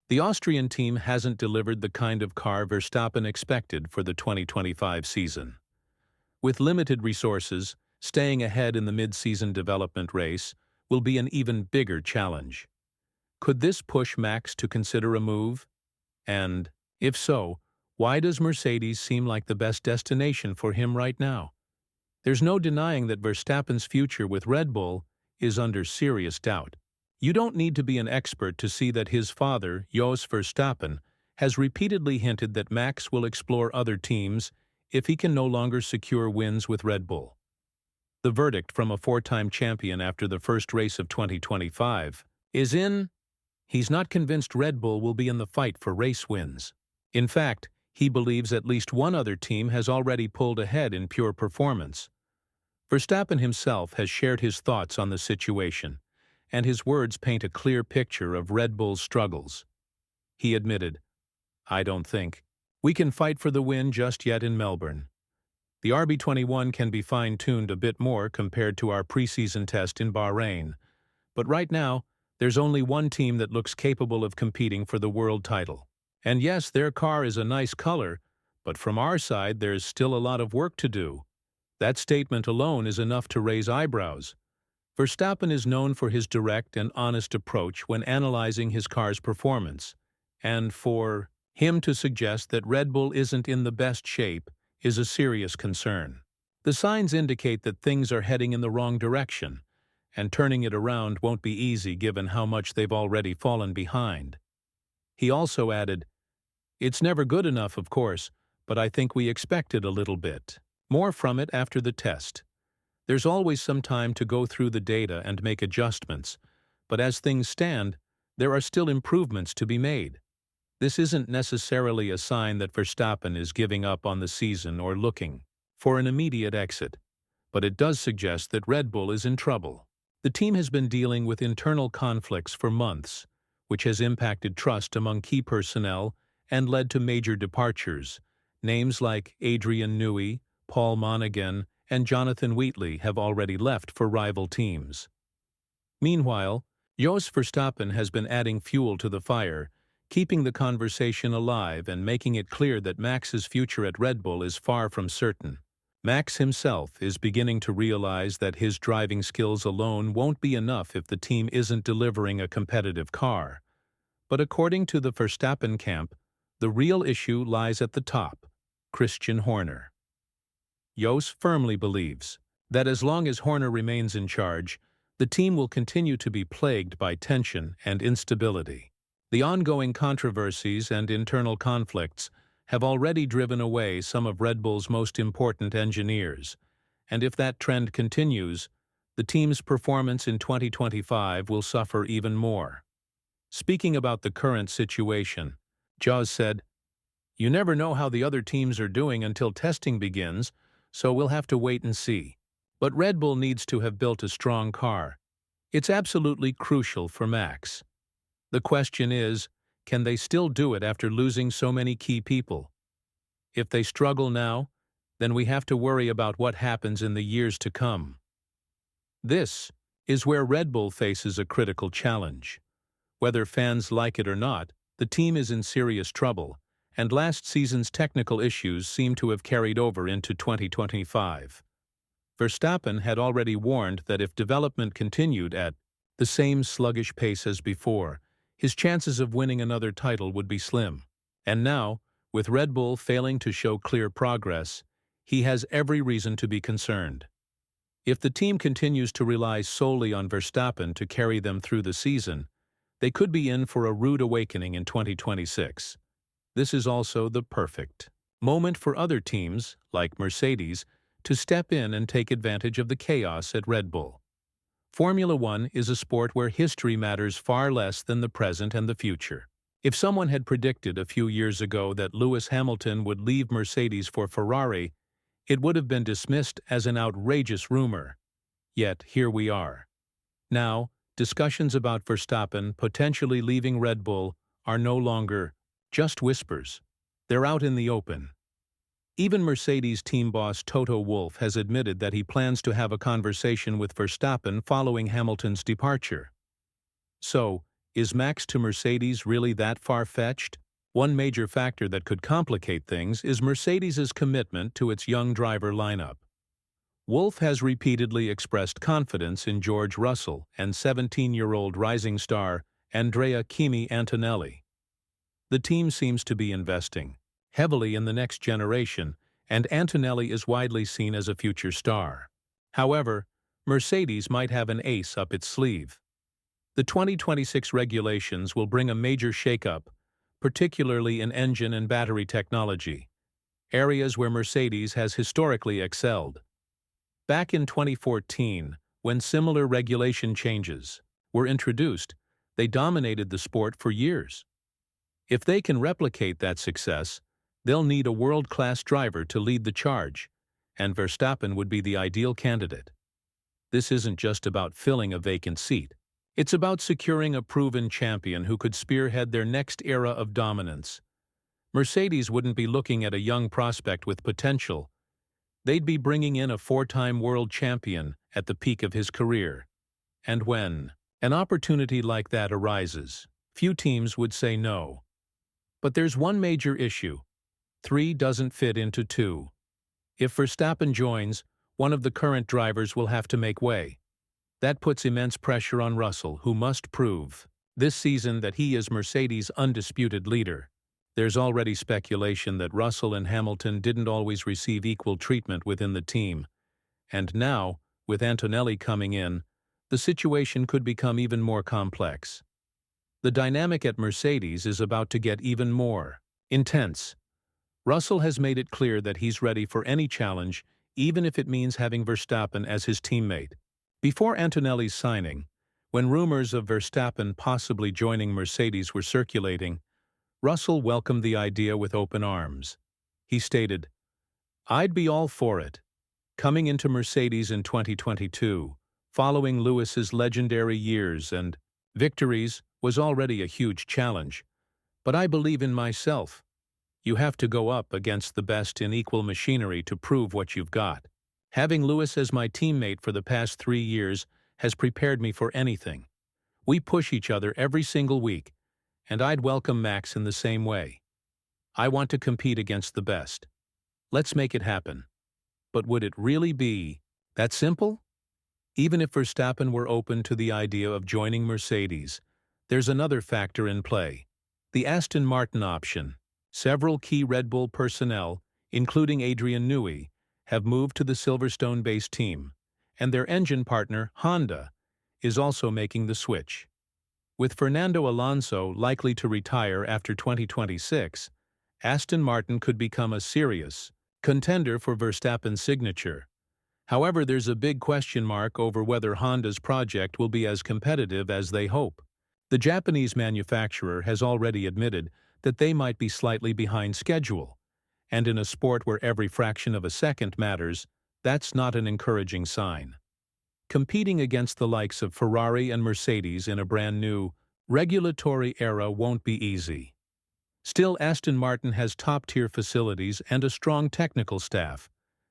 The Austrian team hasn't delivered the kind of car Verstappen expected for the 2025 season. With limited resources, staying ahead in the mid-season development race will be an even bigger challenge. Could this push Max to consider a move? And, if so, why does Mercedes seem like the best destination for him right now? There's no denying that Verstappen's future with Red Bull is under serious doubt. You don't need to be an expert to see that his father, Jos Verstappen, has repeatedly hinted that Max will explore other teams if he can no longer secure wins with Red Bull. The verdict from a four-time champion after the first race of 2025 is in. He's not convinced Red Bull will be in the fight for race wins. In fact, he believes at least one other team has already pulled ahead in pure performance. Verstappen himself has shared his thoughts on the situation, and his words paint a clear picture of Red Bull's struggles. He admitted, "I don't think we can fight for the win just yet in Melbourne. The RB21 can be fine-tuned a bit more compared to our preseason test in Bahrain, but right now, there's only one team that looks capable of competing for the world title. And yes, their car is a nice color, but from our side there's still a lot of work to do." That statement alone is enough to raise eyebrows. Verstappen is known for his direct and honest approach when analyzing his car's performance, and for him to suggest that Red Bull isn't in the best shape is a serious concern. The signs indicate that things are heading in the wrong direction, and turning it around won't be easy given how much they've already fallen behind. He also added, "It's never good enough, of course, but I think we expected a little bit more from it after the test. There's always some time to go through the data and make adjustments, but as things stand, there are still improvements to be made." This isn't necessarily a sign that Verstappen is giving up on the season or looking for an immediate exit, but it does suggest that Red Bull is in trouble. The team has been dealing with internal conflicts for months, which has impacted trust among key personnel and led to major departures. Names like Adrian Newey, Paul Monaghan, and Jonathan Wheatley have already left for rival teams. Meanwhile, Jos Verstappen has been adding fuel to the fire, keeping the conversation alive and making it clear that Max's future at Red Bull is far from certain. Max himself is beginning to realize that his driving skills alone won't be enough if the team isn't delivering a competitive car. But according to the Verstappen camp, the real issue lies at the top: Christian Horner. Jos firmly believes that as long as Horner remains in charge, the team will continue to be plagued by tension and instability. The ongoing controversies and internal conflicts have already driven away some of Red Bull's most important engineers, and if that trend continues, the team's performance in 2025 will suffer even more. Speaking about the current situation, Jos said, "You never know how the other teams are doing until testing begins, so we'll have to wait and see. But Red Bull needs to have built a strong car. It's absolutely crucial for Max. The question is, can they still do it after losing so many key people? If they struggle now, then we have to worry about what happens in the years to come." This is where Red Bull faces a critical challenge. Whether fans like it or not, the team is in serious trouble, and last season's technical issues seem to have carried over into 2025. Verstappen had already warned that if development continued at the same sluggish pace as before, his chances of winning another title would be slim. And now, with Red Bull failing to show clear progress, he has every reason to be concerned. If the team continues to rely solely on Verstappen to carry them through the season, they could be in for a rude awakening in 2026. This is also the perfect moment for other teams, like Mercedes, to step in and take advantage of the chaos at Red Bull. Formula One is a sport where history matters far less than the present and the future. If someone had predicted a few years ago that Lewis Hamilton would leave Mercedes for Ferrari, it would have been dismissed as an outrageous rumor. Yet here we are. Now, discussions about Verstappen potentially leaving Red Bull are no longer just whispers. They're out in the open. Even Mercedes team boss Toto Wolff has admitted that he plans to have a conversation with Verstappen following Hamilton's departure. So, Is Max to Mercedes really that far-fetched? One major factor that could complicate things is Mercedes's commitment to its young driver lineup. Wolff has repeatedly expressed confidence in George Russell and 17-year-old rising star Andrea Kimi Antonelli. The team seems to be investing heavily in the next generation, and Antonelli is widely seen as a future star. However, Mercedes might have an ace up its sleeve. The 2026 regulations will bring a major shakeup, particularly in engine and battery technology, areas where Mercedes has historically excelled. Back in 2014, when similar regulation changes were introduced, they dominated the sport for years. If they can replicate that success, they'll need a world-class driver to lead the charge, and Verstappen would be the ideal candidate. This isn't just about filling a vacant seat. It's about securing a proven champion who could spearhead their next era of dominance. Mercedes wouldn't be looking at a young prospect with potential. They'd be bringing in a four-time world champion at the peak of his career. And when an opportunity like that arises, few teams would say no. But there's one major issue. 3 doesn't fit into 2. If Verstappen joins, one of the current drivers will have to make way. That puts immense pressure on Russell, who must prove this season that he is Mercedes' undisputed leader. There's already speculation that Russell and Hamilton didn't always receive equal treatment within the team. And now, with Antonelli coming in, the situation could become even more complex. The dynamic at Mercedes is about to get even more intense. Russell has made it clear that he's ready for any challenge, even if it means having Verstappen as his teammate. Before Antonelli's signing, when rumors of Verstappen possibly joining Mercedes were circulating, Russell welcomed the idea with open arms. He stated, "I'd be all for it." Coming into Mercedes in 2022, following Lewis's legendary years and victories, was already a huge challenge. But I believe in myself. You have to go up against the best in equal machinery to prove what you've got. Having Lewis as my teammate for the past 3 years has prepared me for anything. We push each other every single week, and I'd welcome Max in the same way. I want to compete against the best. Let's make it happen. But would it really be that simple? Even if Verstappen were open to the idea of joining Mercedes, there's another factor in play: the Aston Martin option. Several key Red Bull personnel, including Adrian Newey, have moved to the Silverstone-based team, and their engine partner, Honda, is also making the switch. With Fernando Alonso likely to retire after 2026, Aston Martin could become a serious contender for Verstappen's signature. However, there's a big question mark over whether Honda's project will be as competitive as they hope. The Japanese manufacturer has already admitted that they might be slightly behind schedule, and in a sport where every fraction of a second matters, that's not an encouraging sign. Competing against the likes of Ferrari and Mercedes in a brand-new, regulatory era won't be easy. Still, Aston Martin has top-tier facilities and a strong technical staff,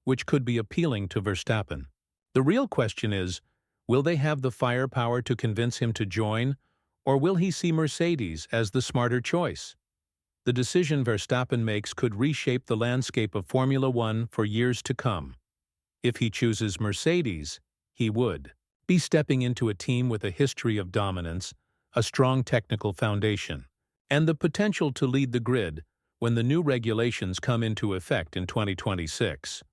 which could be appealing to Verstappen. The real question is, will they have the firepower to convince him to join, or will he see Mercedes as the smarter choice? The decision Verstappen makes could reshape the landscape of Formula One for years to come. If he chooses Mercedes, he would be stepping into a team with a history of dominance, a strong technical foundation, and the potential to lead the grid when the new regulations come into effect in 2026.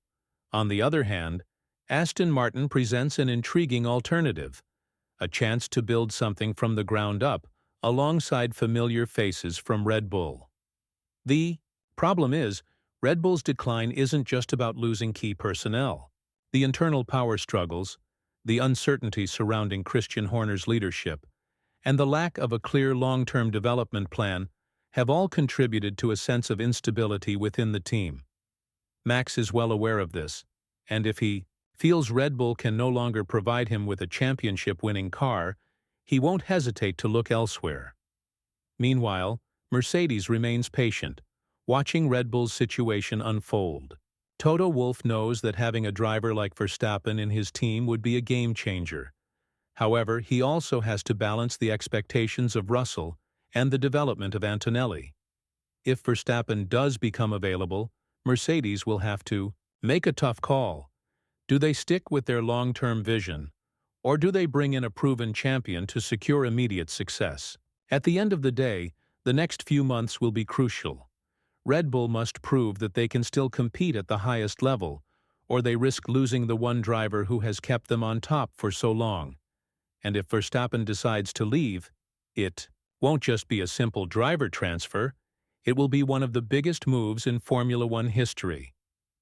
On the other hand, Aston Martin presents an intriguing alternative, a chance to build something from the ground up alongside familiar faces from Red Bull. The problem is, Red Bull's decline isn't just about losing key personnel. The internal power struggles, the uncertainty surrounding Christian Horner's leadership, and the lack of a clear long-term development plan have all contributed to a sense of instability within the team. Max is well aware of this, and if he feels Red Bull can no longer provide him with a championship-winning car, he won't hesitate to look elsewhere. Meanwhile, Mercedes remains patient, watching Red Bull's situation unfold. Toto Wolff knows that having a driver like Verstappen in his team would be a game-changer. However, he also has to balance the expectations of Russell and the development of Antonelli. If Verstappen does become available, Mercedes will have to make a tough call. Do they stick with their long-term vision, or do they bring in a proven champion to secure immediate success? At the end of the day, the next few months will be crucial. Red Bull must prove that they can still compete at the highest level, or they risk losing the one driver who has kept them on top for so long. And if Verstappen decides to leave, it won't just be a simple driver transfer, it will be one of the biggest moves in Formula One history.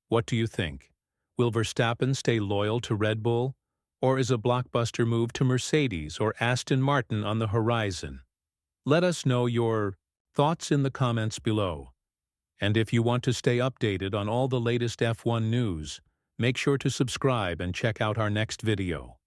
What do you think? Will Verstappen stay loyal to Red Bull, or is a blockbuster move to Mercedes or Aston Martin on the horizon? Let us know your thoughts in the comments below. And if you want to stay updated on all the latest F1 news, make sure to subscribe and check out our next video.